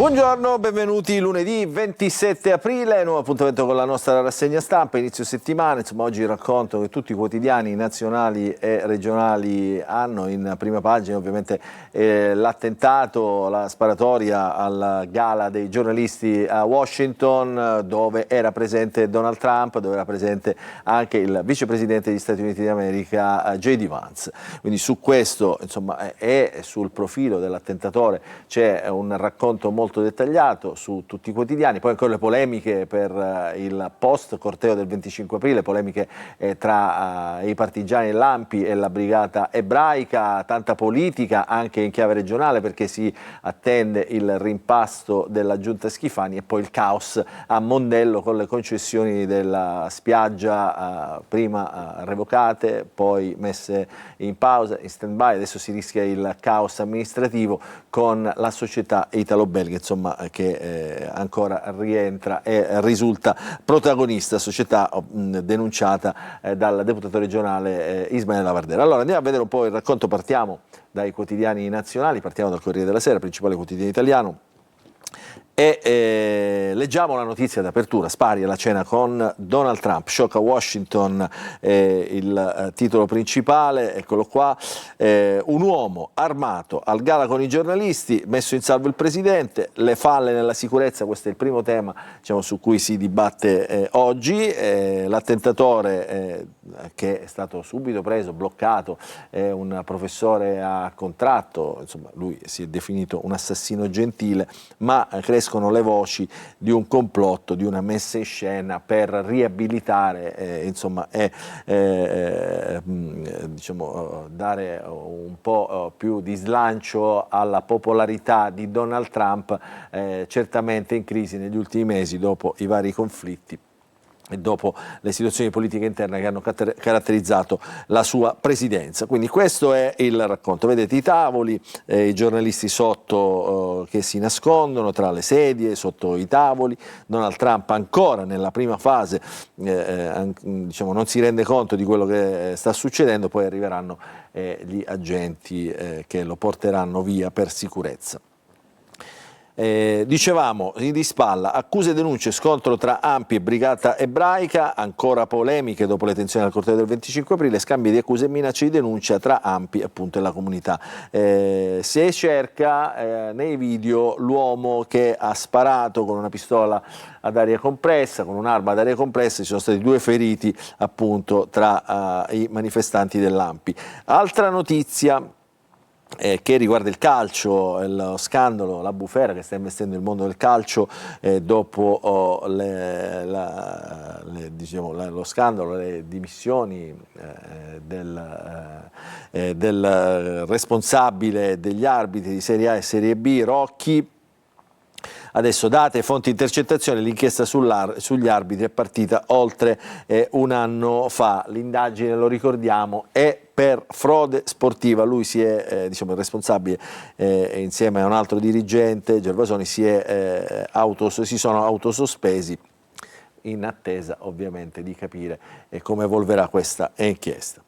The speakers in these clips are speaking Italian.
Buongiorno, benvenuti lunedì 27 aprile, nuovo appuntamento con la nostra rassegna stampa, inizio settimana, insomma oggi racconto che tutti i quotidiani nazionali e regionali hanno in prima pagina ovviamente l'attentato, la sparatoria alla gala dei giornalisti a Washington dove era presente Donald Trump, dove era presente anche il vicepresidente degli Stati Uniti d'America J.D. Vance. Quindi su questo insomma e sul profilo dell'attentatore c'è un racconto molto dettagliato su tutti i quotidiani, poi ancora le polemiche per il post corteo del 25 aprile, polemiche tra i partigiani dell'ANPI e la brigata ebraica, tanta politica anche in chiave regionale perché si attende il rimpasto della giunta Schifani e poi il caos a Mondello con le concessioni della spiaggia prima revocate, poi messe in pausa, in stand-by, adesso si rischia il caos amministrativo con la società italo-belga insomma, che ancora rientra e risulta protagonista, società denunciata dal deputato regionale Ismaele Lavardera. Allora andiamo a vedere un po' il racconto, partiamo dai quotidiani nazionali, partiamo dal Corriere della Sera, principale quotidiano italiano. E leggiamo la notizia d'apertura, spari alla cena con Donald Trump, shock a Washington, il titolo principale, eccolo qua, un uomo armato al gala con i giornalisti, messo in salvo il presidente, le falle nella sicurezza, questo è il primo tema diciamo, su cui si dibatte oggi, l'attentatore che è stato subito preso, bloccato, è un professore a contratto, insomma lui si è definito un assassino gentile, ma crescono le voci di un complotto, di una messa in scena per riabilitare insomma, diciamo, dare un po' più di slancio alla popolarità di Donald Trump, certamente in crisi negli ultimi mesi dopo i vari conflitti e dopo le situazioni politiche interne che hanno caratterizzato la sua presidenza. Quindi questo è il racconto. Vedete i tavoli, i giornalisti sotto che si nascondono tra le sedie, sotto i tavoli, Donald Trump ancora nella prima fase diciamo, non si rende conto di quello che sta succedendo, poi arriveranno gli agenti che lo porteranno via per sicurezza. Dicevamo di spalla, accuse e denunce, scontro tra ANPI e brigata ebraica, ancora polemiche dopo le tensioni al corteo del 25 aprile, scambi di accuse e minacce di denuncia tra ANPI appunto, e la comunità. Si cerca nei video l'uomo che ha sparato con una pistola ad aria compressa, con un'arma ad aria compressa, ci sono stati 2 feriti appunto tra i manifestanti dell'ANPI. Altra notizia che riguarda il calcio, lo scandalo, la bufera che sta investendo il mondo del calcio dopo diciamo, lo scandalo, le dimissioni del responsabile degli arbitri di Serie A e Serie B, Rocchi. Adesso date, fonti, intercettazioni, l'inchiesta sugli arbitri è partita oltre un anno fa, l'indagine, lo ricordiamo, è per frode sportiva, lui si è, diciamo, il responsabile insieme a un altro dirigente, Gervasoni, si sono autosospesi in attesa ovviamente di capire come evolverà questa inchiesta.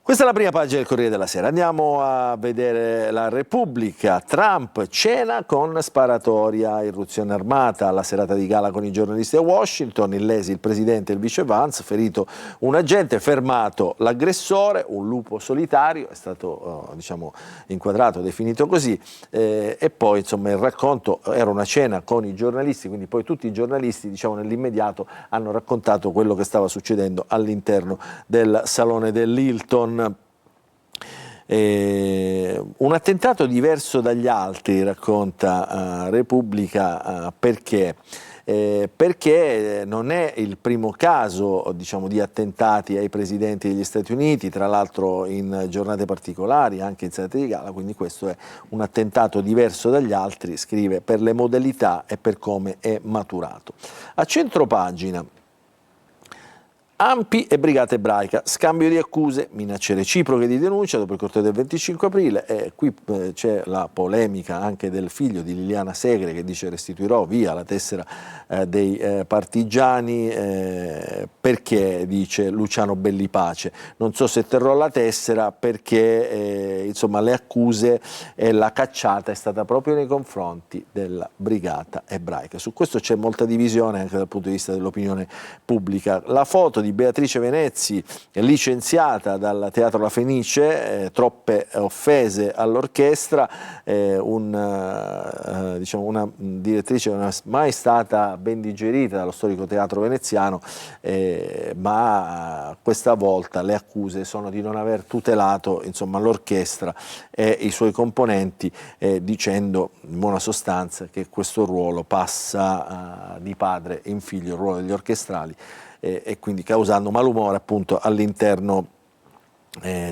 Questa è la prima pagina del Corriere della Sera. Andiamo a vedere la Repubblica. Trump cena con sparatoria, irruzione armata alla serata di gala con i giornalisti a Washington, illesi il presidente e il vice Vance, ferito un agente, fermato l'aggressore, un lupo solitario, è stato diciamo, inquadrato, definito così, e poi insomma il racconto era una cena con i giornalisti, quindi poi tutti i giornalisti diciamo, nell'immediato hanno raccontato quello che stava succedendo all'interno del salone dell'Hilton. Un attentato diverso dagli altri, racconta Repubblica, perché non è il primo caso diciamo, di attentati ai presidenti degli Stati Uniti, tra l'altro in giornate particolari, anche in serate di gala, quindi questo è un attentato diverso dagli altri, scrive, per le modalità e per come è maturato. A centropagina ANPI e Brigata Ebraica, scambio di accuse, minacce reciproche di denuncia dopo il corteo del 25 aprile e qui c'è la polemica anche del figlio di Liliana Segre che dice restituirò via la tessera dei partigiani perché, dice Luciano Bellipace, non so se terrò la tessera perché insomma le accuse e la cacciata è stata proprio nei confronti della Brigata Ebraica. Su questo c'è molta divisione anche dal punto di vista dell'opinione pubblica. La foto di Beatrice Venezzi, licenziata dal Teatro La Fenice, troppe offese all'orchestra, una direttrice che non è mai stata ben digerita dallo storico teatro veneziano, ma questa volta le accuse sono di non aver tutelato l'orchestra e i suoi componenti, dicendo in buona sostanza che questo ruolo passa di padre in figlio, il ruolo degli orchestrali, e quindi causando malumore appunto all'interno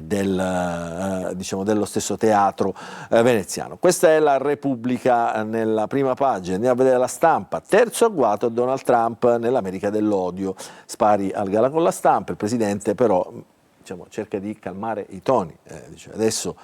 dello stesso teatro veneziano. Questa è la Repubblica nella prima pagina. Andiamo a vedere La Stampa. Terzo agguato a Donald Trump nell'America dell'odio. Spari al gala con la Stampa, il presidente però cerca di calmare i toni, dice adesso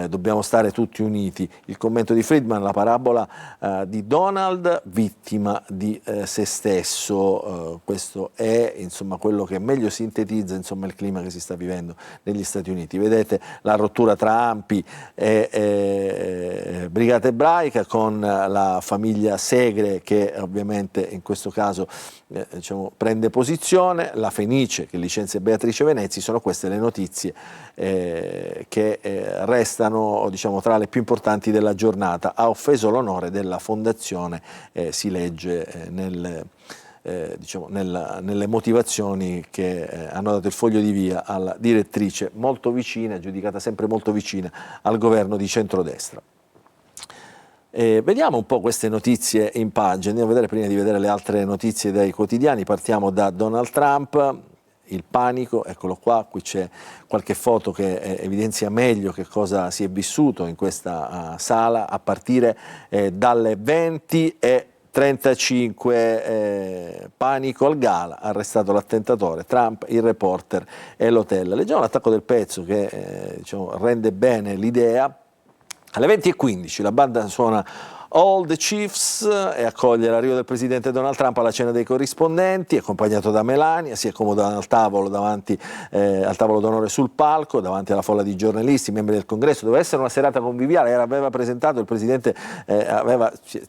dobbiamo stare tutti uniti. Il commento di Friedman, la parabola di Donald vittima di se stesso, questo è quello che meglio sintetizza il clima che si sta vivendo negli Stati Uniti. Vedete la rottura tra ANPI e Brigata Ebraica, con la famiglia Segre che ovviamente in questo caso prende posizione, la Fenice che licenzia Beatrice Venezzi. Sono queste le notizie che restano tra le più importanti della giornata. Ha offeso l'onore della fondazione, si legge nelle motivazioni che hanno dato il foglio di via alla direttrice, molto vicina, giudicata sempre molto vicina al governo di centrodestra. Vediamo un po' queste notizie in pagina, andiamo a vedere prima di vedere le altre notizie dai quotidiani. Partiamo da Donald Trump. Il panico, eccolo qua, qui c'è qualche foto che evidenzia meglio che cosa si è vissuto in questa sala a partire dalle 20:35, panico al gala, arrestato l'attentatore, Trump, il reporter e l'hotel. Leggiamo l'attacco del pezzo che rende bene l'idea. Alle 20:15 la banda suona All the Chiefs e accoglie l'arrivo del presidente Donald Trump alla cena dei corrispondenti, accompagnato da Melania. Si accomoda al tavolo davanti al tavolo d'onore sul palco, davanti alla folla di giornalisti, membri del congresso. Doveva essere una serata conviviale, aveva presentato il presidente,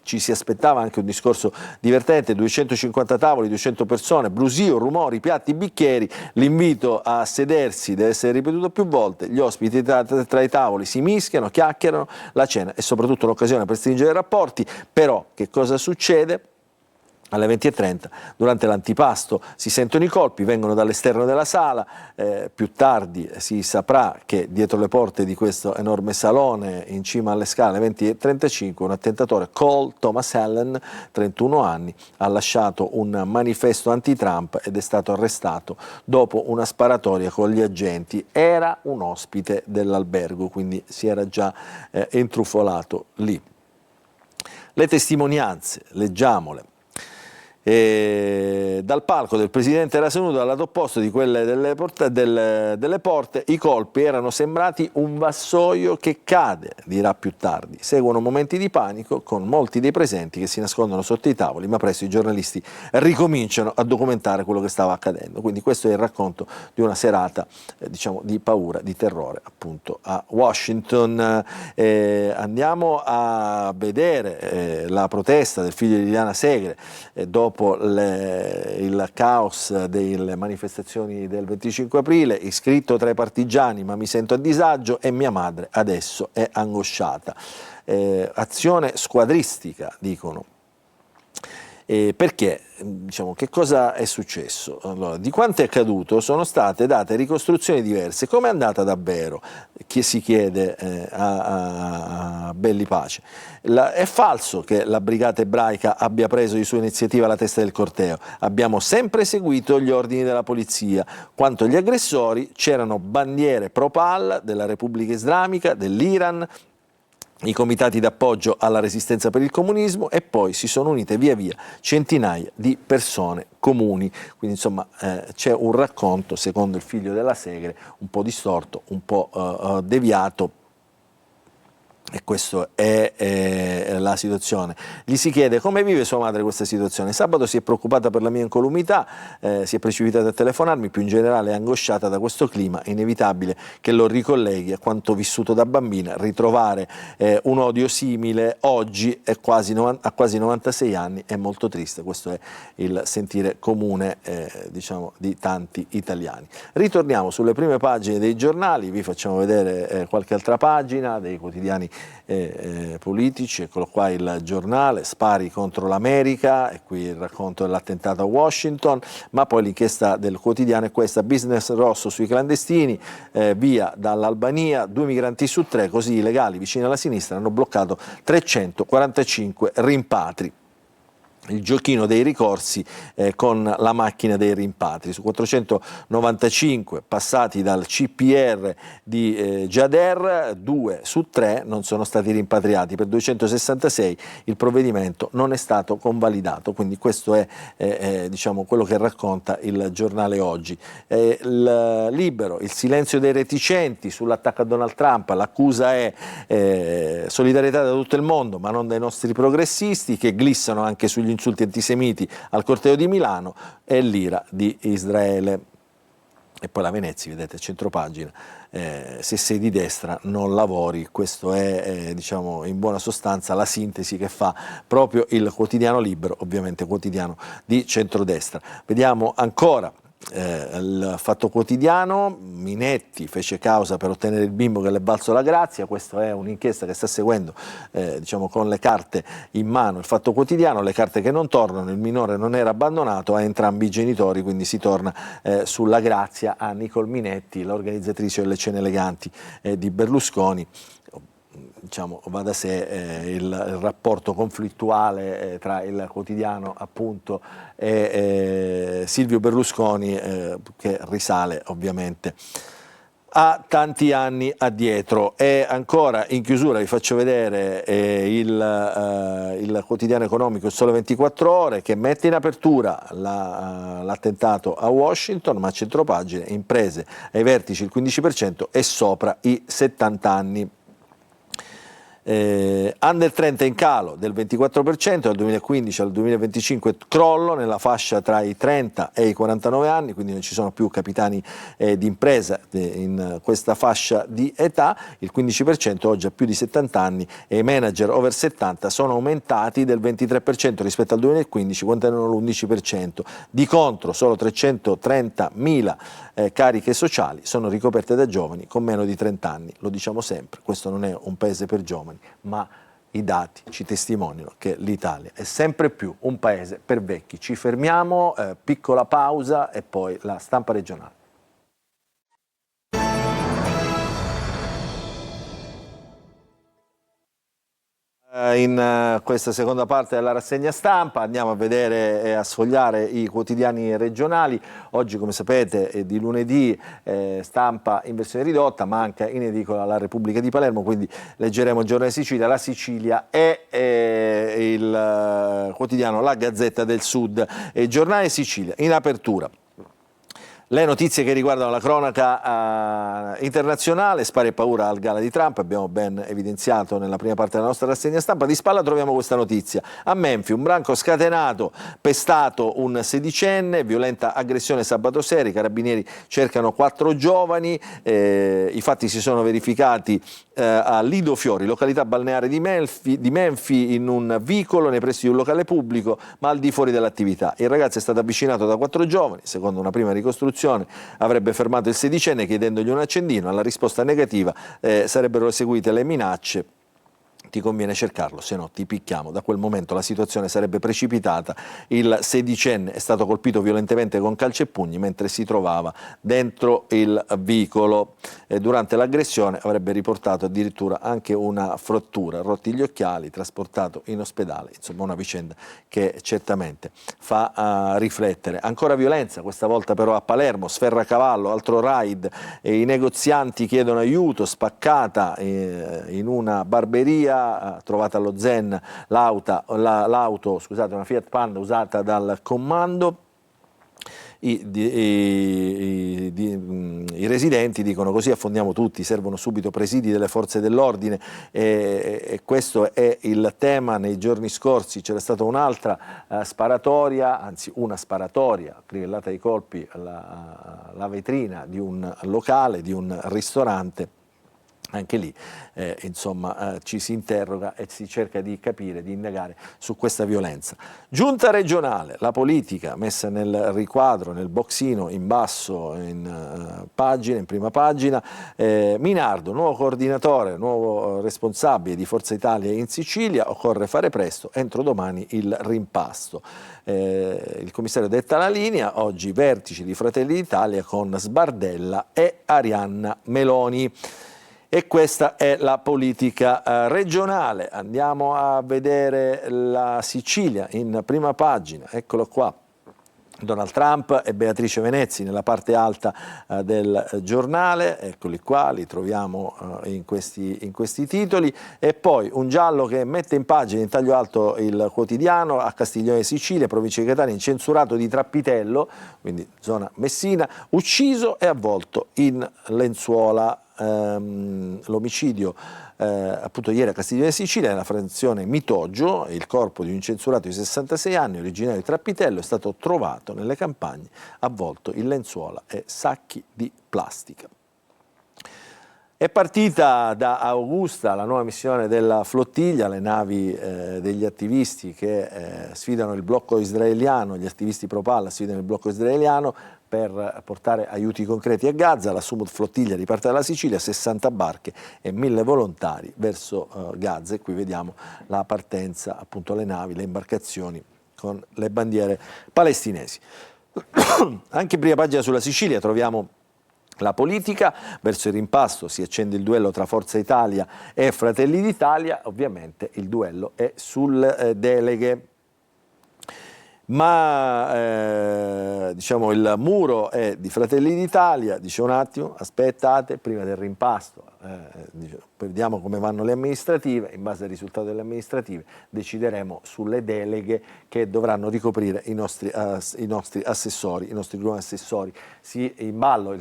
ci si aspettava anche un discorso divertente, 250 tavoli, 200 persone, brusio, rumori, piatti, bicchieri. L'invito a sedersi deve essere ripetuto più volte, gli ospiti tra i tavoli si mischiano, chiacchierano, la cena è soprattutto un'occasione per stringere rapporti. Però che cosa succede? Alle 20:30, durante l'antipasto, si sentono i colpi, vengono dall'esterno della sala, più tardi si saprà che dietro le porte di questo enorme salone, in cima alle scale, alle 20:35, un attentatore, Cole Thomas Allen, 31 anni, ha lasciato un manifesto anti-Trump ed è stato arrestato dopo una sparatoria con gli agenti. Era un ospite dell'albergo, quindi si era già intrufolato lì. Le testimonianze, leggiamole. Dal palco del presidente era seduto al lato opposto di quelle delle porte, i colpi erano sembrati un vassoio che cade, dirà più tardi. Seguono momenti di panico con molti dei presenti che si nascondono sotto i tavoli, ma presto i giornalisti ricominciano a documentare quello che stava accadendo. Quindi questo è il racconto di una serata di paura, di terrore appunto a Washington. Andiamo a vedere la protesta del figlio di Liliana Segre dopo il caos delle manifestazioni del 25 aprile, iscritto tra i partigiani ma mi sento a disagio e mia madre adesso è angosciata. Azione squadristica, dicono. Perché? Che cosa è successo? Allora, di quanto è accaduto sono state date ricostruzioni diverse. Come è andata davvero? Chi si chiede a Bellipace. È falso che la Brigata Ebraica abbia preso di sua iniziativa la testa del corteo. Abbiamo sempre seguito gli ordini della polizia. Quanto agli aggressori, c'erano bandiere pro-Pal della Repubblica Islamica, dell'Iran, i comitati d'appoggio alla resistenza per il comunismo, e poi si sono unite via via centinaia di persone comuni. Quindi insomma c'è un racconto, secondo il figlio della Segre, un po' distorto, un po' deviato. E questa è la situazione. Gli si chiede come vive sua madre questa situazione. Sabato si è preoccupata per la mia incolumità, si è precipitata a telefonarmi, più in generale è angosciata da questo clima, è inevitabile che lo ricolleghi a quanto vissuto da bambina. Ritrovare un odio simile oggi a quasi 96 anni è molto triste. Questo è il sentire comune diciamo, di tanti italiani. Ritorniamo sulle prime pagine dei giornali, vi facciamo vedere qualche altra pagina dei quotidiani politici. Eccolo qua il Giornale, spari contro l'America, e qui il racconto dell'attentato a Washington, ma poi l'inchiesta del Quotidiano è questa: business rosso sui clandestini, via dall'Albania, 2 migranti su 3, così i legali vicini alla sinistra hanno bloccato 345 rimpatri. Il giochino dei ricorsi con la macchina dei rimpatri. Su 495 passati dal CPR di Jader, 2 su 3 non sono stati rimpatriati. Per 266 il provvedimento non è stato convalidato. Quindi questo è diciamo, quello che racconta il Giornale oggi. Il Libero, il silenzio dei reticenti sull'attacco a Donald Trump. L'accusa è solidarietà da tutto il mondo, ma non dai nostri progressisti, che glissano anche sugli insulti antisemiti al corteo di Milano, e l'ira di Israele. E poi la Venezia, vedete, centropagina, se sei di destra non lavori. Questo è diciamo, in buona sostanza la sintesi che fa proprio il quotidiano Libero, ovviamente quotidiano di centrodestra. Vediamo ancora il Fatto Quotidiano. Minetti fece causa per ottenere il bimbo che le è valso la grazia. Questa è un'inchiesta che sta seguendo diciamo, con le carte in mano il Fatto Quotidiano, le carte che non tornano. Il minore non era abbandonato a entrambi i genitori, quindi si torna sulla grazia a Nicole Minetti, l'organizzatrice delle cene eleganti di Berlusconi. Diciamo, va da sé il rapporto conflittuale tra il quotidiano appunto e Silvio Berlusconi, che risale ovviamente a tanti anni addietro. E ancora in chiusura vi faccio vedere il quotidiano economico Il Sole 24 Ore, che mette in apertura l'attentato a Washington, ma a centropagine: imprese ai vertici il 15% e sopra i 70 anni. Under 30 in calo del 24%, dal 2015 al 2025 crollo nella fascia tra i 30 e i 49 anni, quindi non ci sono più capitani di impresa in questa fascia di età. Il 15% oggi ha più di 70 anni, e i manager over 70 sono aumentati del 23% rispetto al 2015, contengono l'11%. Di contro solo 330.000 cariche sociali sono ricoperte da giovani con meno di 30 anni. Lo diciamo sempre, questo non è un paese per giovani, ma i dati ci testimoniano che l'Italia è sempre più un paese per vecchi. Ci fermiamo, piccola pausa e poi la stampa regionale. In questa seconda parte della rassegna stampa andiamo a vedere e a sfogliare i quotidiani regionali. Oggi, come sapete, è di lunedì, stampa in versione ridotta, manca in edicola La Repubblica di Palermo, quindi leggeremo il Giornale Sicilia, La Sicilia e il quotidiano La Gazzetta del Sud. Giornale Sicilia, in apertura le notizie che riguardano la cronaca internazionale. Spari e paura al gala di Trump, abbiamo ben evidenziato nella prima parte della nostra rassegna stampa. Di spalla troviamo questa notizia: a Memphis un branco scatenato, pestato un sedicenne, violenta aggressione sabato sera, i carabinieri cercano 4 giovani, i fatti si sono verificati a Lido Fiori, località balneare di Memphis, in un vicolo nei pressi di un locale pubblico, ma al di fuori dell'attività. Il ragazzo è stato avvicinato da 4 giovani, secondo una prima ricostruzione avrebbe fermato il sedicenne chiedendogli un accendino. Alla risposta negativa sarebbero seguite le minacce ti conviene cercarlo, se no ti picchiamo. Da quel momento la situazione sarebbe precipitata, il sedicenne è stato colpito violentemente con calci e pugni mentre si trovava dentro il veicolo e durante l'aggressione avrebbe riportato addirittura anche una frattura, rotti gli occhiali, trasportato in ospedale, insomma una vicenda che certamente fa riflettere. Ancora violenza, questa volta però a Palermo, Sferracavallo, altro raid, i negozianti chiedono aiuto, spaccata in una barberia, trovata allo Zen l'auto, scusate, una Fiat Panda usata dal comando. I residenti dicono: così affondiamo tutti, servono subito presidi delle forze dell'ordine, e questo è il tema. Nei giorni scorsi c'era stata un'altra sparatoria, anzi una sparatoria, crivellata ai colpi alla vetrina di un locale, di un ristorante. Anche lì insomma ci si interroga e si cerca di capire, di indagare su questa violenza. Giunta regionale, la politica messa nel riquadro, nel boxino in basso, in prima pagina. Minardo, nuovo coordinatore, nuovo responsabile di Forza Italia in Sicilia, occorre fare presto, entro domani il rimpasto. Il commissario detta la linea, oggi vertici di Fratelli d'Italia con Sbardella e Arianna Meloni. E questa è la politica regionale. Andiamo a vedere la Sicilia in prima pagina, eccolo qua. Donald Trump e Beatrice Venezzi nella parte alta del giornale, eccoli qua, li troviamo in questi titoli, e poi un giallo che mette in pagina in taglio alto il quotidiano: a Castiglione Sicilia, provincia di Catania, incensurato di Trappitello, quindi zona Messina, ucciso e avvolto in lenzuola. L'omicidio appunto ieri a Castiglione Sicilia, nella frazione Mitoggio. Il corpo di un incensurato di 66 anni, originario di Trappitello, è stato trovato nelle campagne avvolto in lenzuola e sacchi di plastica. È partita da Augusta la nuova missione della flottiglia, le navi degli attivisti che sfidano il blocco israeliano, gli attivisti pro-Palla sfidano il blocco israeliano per portare aiuti concreti a Gaza. La Sumut flottiglia riparte dalla Sicilia, 60 barche e 1000 volontari verso Gaza, e qui vediamo la partenza, appunto le navi, le imbarcazioni con le bandiere palestinesi. Anche in prima pagina sulla Sicilia troviamo la politica. Verso il rimpasto si accende il duello tra Forza Italia e Fratelli d'Italia, ovviamente il duello è sul deleghe. Ma diciamo il muro è di Fratelli d'Italia, dice un attimo, aspettate, prima del rimpasto vediamo come vanno le amministrative, in base al risultato delle amministrative decideremo sulle deleghe che dovranno ricoprire i nostri assessori, i nostri gruppi assessori. In ballo,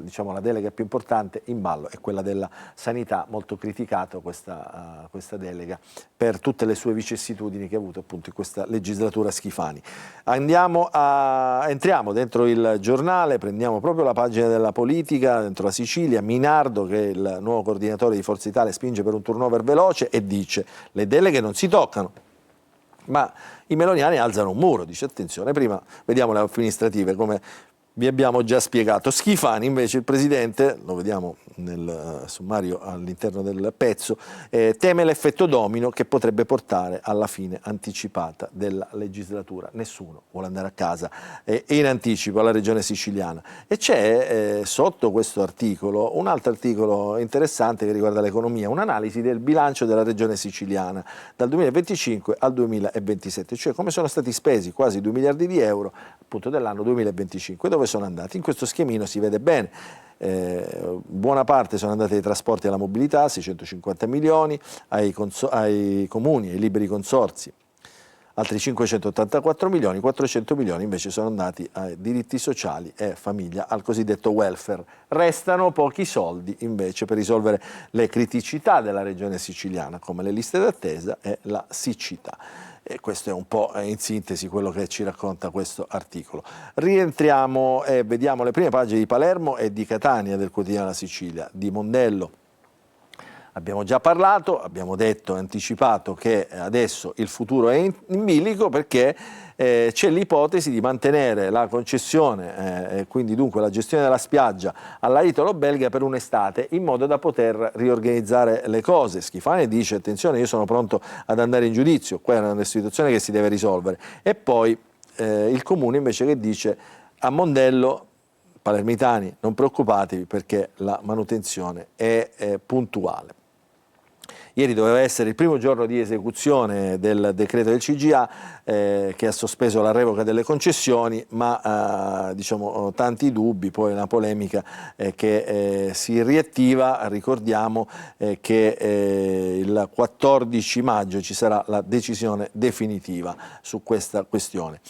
diciamo, la delega più importante in ballo è quella della sanità, molto criticato questa delega per tutte le sue vicissitudini che ha avuto appunto in questa legislatura Schifani. Entriamo dentro il giornale, prendiamo proprio la pagina della politica, dentro la Sicilia. Minardo, che è il nuovo coordinatore di Forza Italia, spinge per un turnover veloce e dice: le deleghe non si toccano. Ma i meloniani alzano un muro, dice: attenzione, prima vediamo le amministrative, come vi abbiamo già spiegato. Schifani invece, il presidente, lo vediamo nel sommario all'interno del pezzo, teme l'effetto domino che potrebbe portare alla fine anticipata della legislatura. Nessuno vuole andare a casa in anticipo alla regione siciliana. E c'è sotto questo articolo un altro articolo interessante che riguarda l'economia, un'analisi del bilancio della regione siciliana dal 2025 al 2027, cioè come sono stati spesi quasi 2 miliardi di euro appunto dell'anno 2025, dove sono andati. In questo schemino si vede bene. Buona parte sono andate ai trasporti e alla mobilità, 650 milioni, ai comuni, ai liberi consorzi, altri 584 milioni, 400 milioni invece sono andati ai diritti sociali e famiglia, al cosiddetto welfare. Restano pochi soldi invece per risolvere le criticità della regione siciliana, come le liste d'attesa e la siccità. E questo è un po' in sintesi quello che ci racconta questo articolo. Rientriamo e vediamo le prime pagine di Palermo e di Catania del quotidiano La Sicilia, di Mondello Abbiamo già parlato, abbiamo detto, anticipato che adesso il futuro è in bilico perché c'è l'ipotesi di mantenere la concessione, quindi dunque la gestione della spiaggia alla italo-belga per un'estate, in modo da poter riorganizzare le cose. Schifani dice: attenzione, io sono pronto ad andare in giudizio, qua è una situazione che si deve risolvere. E poi il comune invece che dice a Mondello: palermitani, non preoccupatevi perché la manutenzione è puntuale. Ieri doveva essere il primo giorno di esecuzione del decreto del CGA che ha sospeso la revoca delle concessioni, ma diciamo, tanti dubbi, poi una polemica che si riattiva. Ricordiamo che il 14 maggio ci sarà la decisione definitiva su questa questione.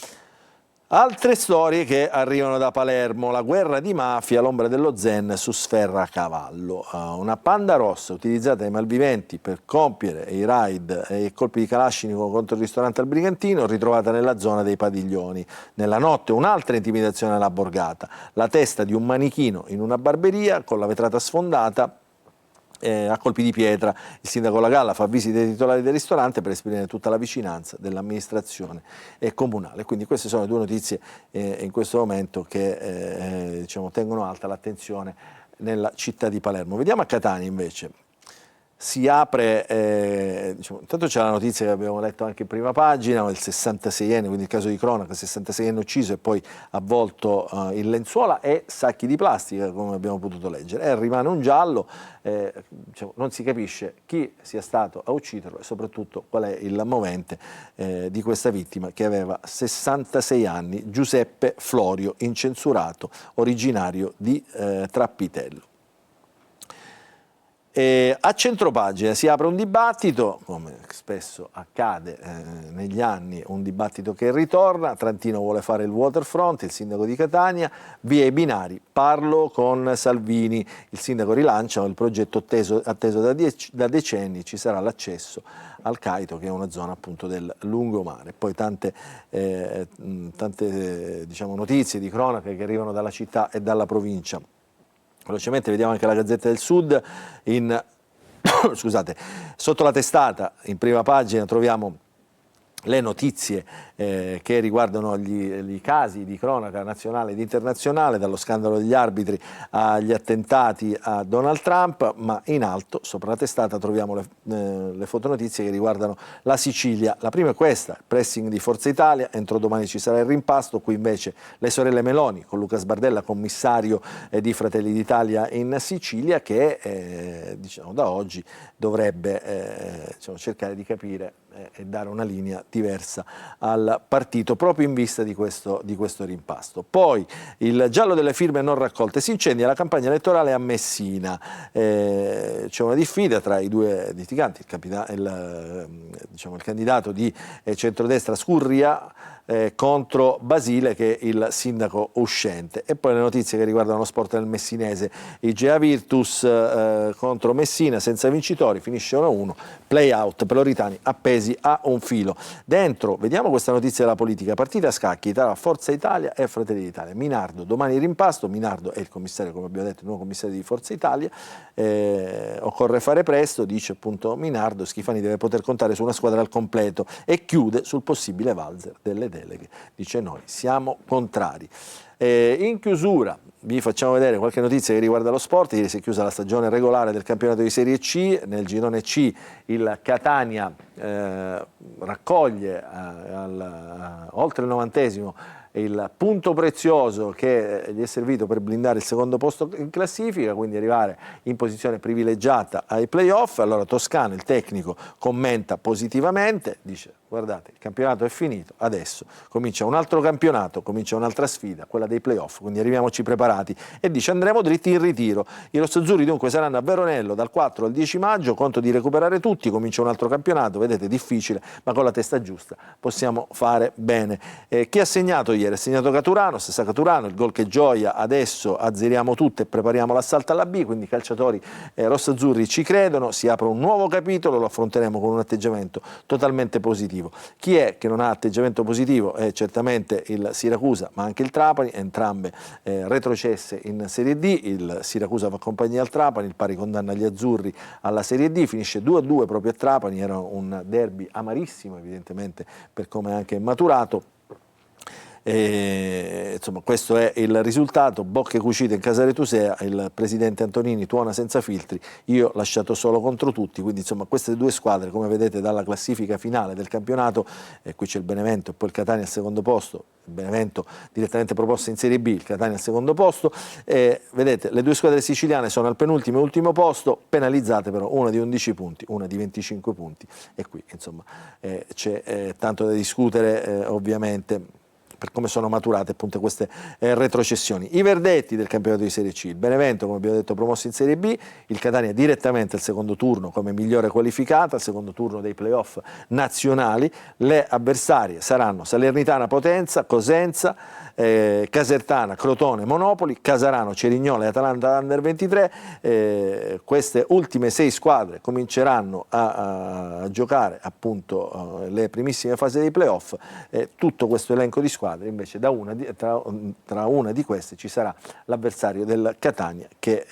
Altre storie che arrivano da Palermo: la guerra di mafia, l'ombra dello Zen su Sferracavallo. Una Panda rossa utilizzata dai malviventi per compiere i raid e i colpi di Kalashnikov contro il ristorante al Brigantino, ritrovata nella zona dei Padiglioni. Nella notte un'altra intimidazione alla borgata: la testa di un manichino in una barberia con la vetrata sfondata a colpi di pietra. Il sindaco Lagalla fa visite ai titolari del ristorante per esprimere tutta la vicinanza dell'amministrazione comunale. Quindi queste sono le due notizie in questo momento che diciamo, tengono alta l'attenzione nella città di Palermo. Vediamo a Catania invece. Si apre, diciamo, intanto c'è la notizia che abbiamo letto anche in prima pagina: il 66enne, quindi il caso di cronaca, il 66enne ucciso e poi avvolto in lenzuola e sacchi di plastica, come abbiamo potuto leggere. Rimane un giallo, diciamo, non si capisce chi sia stato a ucciderlo e soprattutto qual è il movente di questa vittima, che aveva 66 anni, Giuseppe Florio, incensurato, originario di Trappitello. A centropagina si apre un dibattito, come spesso accade negli anni, un dibattito che ritorna. Trantino vuole fare il waterfront, il sindaco di Catania: via i binari, parlo con Salvini. Il sindaco rilancia il progetto atteso da decenni, ci sarà l'accesso al Caito, che è una zona appunto del lungomare. Poi tante diciamo, notizie di cronache che arrivano dalla città e dalla provincia. Velocemente vediamo anche la Gazzetta del Sud. Scusate, sotto la testata, in prima pagina, troviamo le notizie che riguardano i casi di cronaca nazionale ed internazionale, dallo scandalo degli arbitri agli attentati a Donald Trump, ma in alto, sopra la testata, troviamo le fotonotizie che riguardano la Sicilia. La prima è questa: il pressing di Forza Italia, entro domani ci sarà il rimpasto. Qui invece le sorelle Meloni con Luca Sbardella, commissario di Fratelli d'Italia in Sicilia, che diciamo, da oggi dovrebbe diciamo, cercare di capire e dare una linea diversa al partito proprio in vista di questo rimpasto. Poi il giallo delle firme non raccolte: si incendia la campagna elettorale a Messina. C'è una diffida tra i due litiganti, diciamo, il candidato di centrodestra Scurria contro Basile, che è il sindaco uscente. E poi le notizie che riguardano lo sport nel messinese: Igea Virtus contro Messina, senza vincitori, finisce 1-1, play out per Loritani appesi a un filo. Dentro vediamo questa notizia della politica: partita a scacchi tra Forza Italia e Fratelli d'Italia. Minardo domani rimpasto. Minardo è il commissario, come abbiamo detto, il nuovo commissario di Forza Italia. Occorre fare presto, dice appunto Minardo. Schifani deve poter contare su una squadra al completo e chiude sul possibile valzer delle deleghe. Dice: noi siamo contrari. In chiusura vi facciamo vedere qualche notizia che riguarda lo sport. Ieri si è chiusa la stagione regolare del campionato di Serie C. Nel girone C il Catania raccoglie oltre il 90esimo il punto prezioso che gli è servito per blindare il secondo posto in classifica, quindi arrivare in posizione privilegiata ai playoff. Allora Toscano, il tecnico, commenta positivamente, dice: guardate, il campionato è finito, adesso comincia un altro campionato, comincia un'altra sfida, quella dei playoff, quindi arriviamoci preparati. E dice: andremo dritti in ritiro. I rossoazzurri dunque saranno a Veronello dal 4 al 10 maggio, conto di recuperare tutti, comincia un altro campionato, vedete, difficile, ma con la testa giusta possiamo fare bene. Chi ha segnato ieri? Ha segnato Caturano, stessa Caturano, il gol che gioia: adesso azzeriamo tutto e prepariamo l'assalto alla B. Quindi i calciatori rossoazzurri ci credono, si apre un nuovo capitolo, lo affronteremo con un atteggiamento totalmente positivo. positivo. Chi è che non ha atteggiamento positivo? È certamente il Siracusa, ma anche il Trapani, entrambe retrocesse in Serie D. Il Siracusa fa compagnia al Trapani, il pari condanna gli azzurri alla Serie D, finisce 2-2 proprio a Trapani, era un derby amarissimo evidentemente per come è anche maturato. Insomma, questo è il risultato. Bocche cucite in casa Retusea, il presidente Antonini tuona senza filtri, io ho lasciato solo contro tutti, quindi insomma queste due squadre, come vedete dalla classifica finale del campionato, qui c'è il Benevento e poi il Catania al secondo posto, il Benevento direttamente proposto in Serie B, il Catania al secondo posto, vedete le due squadre siciliane sono al penultimo e ultimo posto, penalizzate però, una di 11 punti, una di 25 punti, e qui insomma c'è tanto da discutere ovviamente per come sono maturate appunto queste retrocessioni. I verdetti del campionato di Serie C, il Benevento come abbiamo detto promosso in Serie B, il Catania direttamente al secondo turno come migliore qualificata, al secondo turno dei playoff nazionali, le avversarie saranno Salernitana Potenza, Cosenza, Casertana, Crotone, Monopoli, Casarano, Cerignola e Atalanta Under 23, queste ultime 6 squadre cominceranno a giocare appunto le primissime fasi dei playoff, tutto questo elenco di squadre invece tra una di queste ci sarà l'avversario del Catania che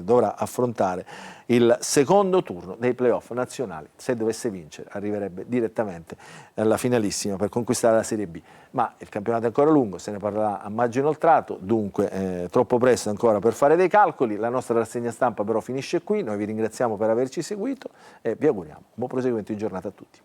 dovrà affrontare il secondo turno dei playoff nazionali. Se dovesse vincere arriverebbe direttamente alla finalissima per conquistare la Serie B, ma il campionato è ancora lungo, se ne parlerà a maggio inoltrato, dunque troppo presto ancora per fare dei calcoli. La nostra rassegna stampa però finisce qui, noi vi ringraziamo per averci seguito e vi auguriamo un buon proseguimento di giornata a tutti.